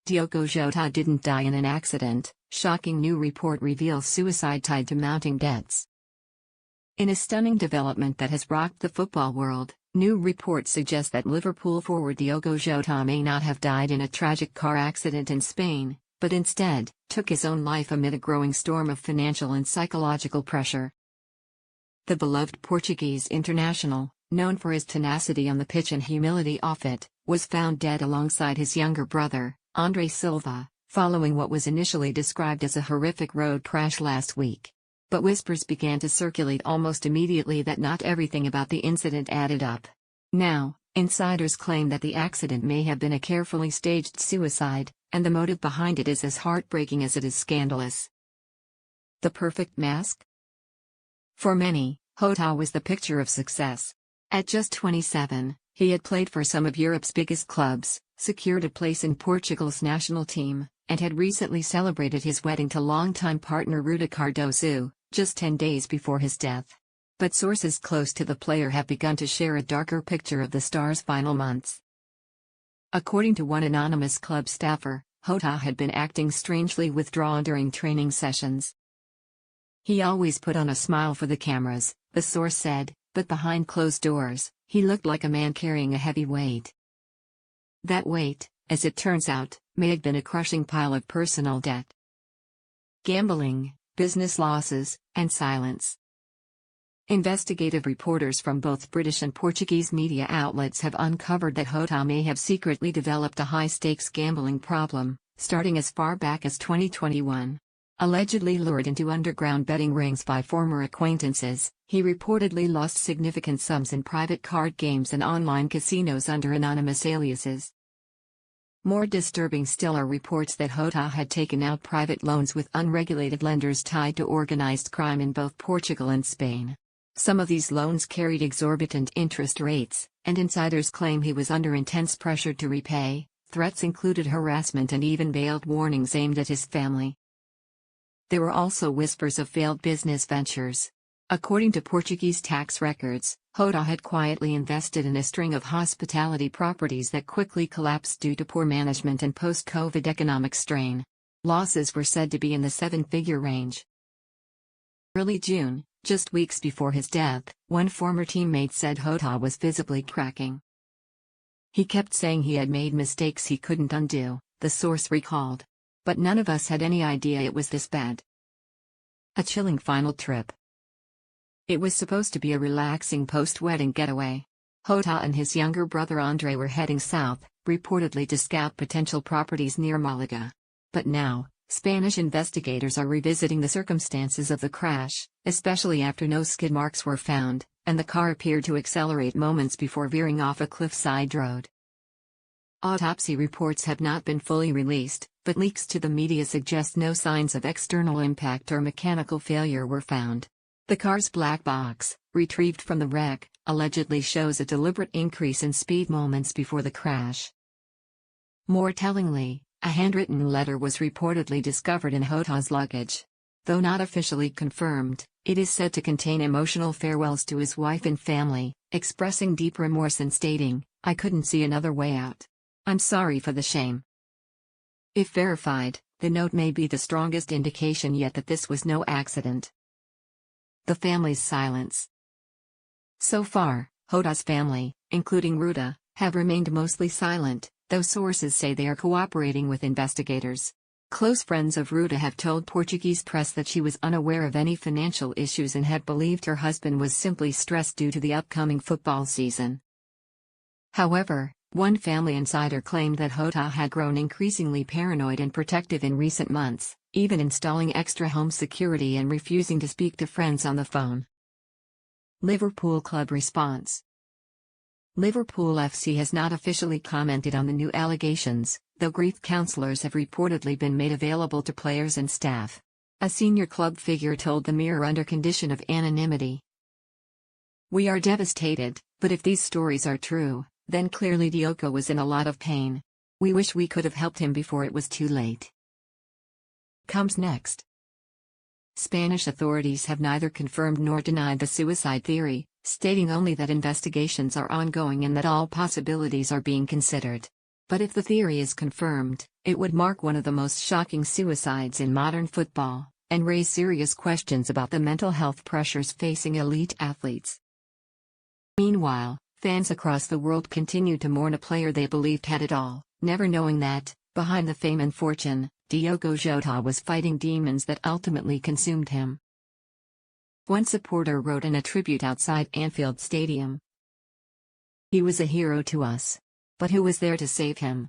Diogo Jota didn't die in an accident, shocking new report reveals suicide tied to mounting debts. In a stunning development that has rocked the football world, new reports suggest that Liverpool forward Diogo Jota may not have died in a tragic car accident in Spain, but instead, took his own life amid a growing storm of financial and psychological pressure. The beloved Portuguese international, known for his tenacity on the pitch and humility off it, was found dead alongside his younger brother, Andre Silva, following what was initially described as a horrific road crash last week. But whispers began to circulate almost immediately that not everything about the incident added up. Now, insiders claim that the accident may have been a carefully staged suicide, and the motive behind it is as heartbreaking as it is scandalous. The perfect mask? For many, Jota was the picture of success. At just 27, he had played for some of Europe's biggest clubs, secured a place in Portugal's national team, and had recently celebrated his wedding to longtime partner Ruta Cardoso, just 10 days before his death. But sources close to the player have begun to share a darker picture of the star's final months. According to one anonymous club staffer, Jota had been acting strangely withdrawn during training sessions. He always put on a smile for the cameras, the source said, but behind closed doors, he looked like a man carrying a heavy weight. That weight, as it turns out, may have been a crushing pile of personal debt. Gambling, business losses, and silence. Investigative reporters from both British and Portuguese media outlets have uncovered that Jota may have secretly developed a high-stakes gambling problem, starting as far back as 2021. Allegedly lured into underground betting rings by former acquaintances, he reportedly lost significant sums in private card games and online casinos under anonymous aliases. More disturbing still are reports that Jota had taken out private loans with unregulated lenders tied to organized crime in both Portugal and Spain. Some of these loans carried exorbitant interest rates, and insiders claim he was under intense pressure to repay. Threats included harassment and even veiled warnings aimed at his family. There were also whispers of failed business ventures. According to Portuguese tax records, Jota had quietly invested in a string of hospitality properties that quickly collapsed due to poor management and post-COVID economic strain. Losses were said to be in the seven-figure range. Early June, just weeks before his death, one former teammate said Jota was visibly cracking. He kept saying he had made mistakes he couldn't undo, the source recalled. But none of us had any idea it was this bad. A chilling final trip. It was supposed to be a relaxing post-wedding getaway. Jota and his younger brother Andre were heading south, reportedly to scout potential properties near Malaga. But now, Spanish investigators are revisiting the circumstances of the crash, especially after no skid marks were found, and the car appeared to accelerate moments before veering off a cliffside road. Autopsy reports have not been fully released, but leaks to the media suggest no signs of external impact or mechanical failure were found. The car's black box, retrieved from the wreck, allegedly shows a deliberate increase in speed moments before the crash. More tellingly, a handwritten letter was reportedly discovered in Jota's luggage. Though not officially confirmed, it is said to contain emotional farewells to his wife and family, expressing deep remorse and stating, "I couldn't see another way out. I'm sorry for the shame." If verified, the note may be the strongest indication yet that this was no accident. The family's silence. So far, Jota's family, including Ruta, have remained mostly silent, though sources say they are cooperating with investigators. Close friends of Ruta have told Portuguese press that she was unaware of any financial issues and had believed her husband was simply stressed due to the upcoming football season. However, one family insider claimed that Jota had grown increasingly paranoid and protective in recent months, even installing extra home security and refusing to speak to friends on the phone. Liverpool club response. Liverpool FC has not officially commented on the new allegations, though grief counselors have reportedly been made available to players and staff. A senior club figure told the Mirror under condition of anonymity. "We are devastated, but if these stories are true, then clearly Diogo was in a lot of pain. We wish we could have helped him before it was too late." Comes next. Spanish authorities have neither confirmed nor denied the suicide theory, stating only that investigations are ongoing and that all possibilities are being considered. But if the theory is confirmed, it would mark one of the most shocking suicides in modern football, and raise serious questions about the mental health pressures facing elite athletes. Meanwhile, fans across the world continue to mourn a player they believed had it all, never knowing that, behind the fame and fortune, Diogo Jota was fighting demons that ultimately consumed him. One supporter wrote in a tribute outside Anfield Stadium, "He was a hero to us. But who was there to save him?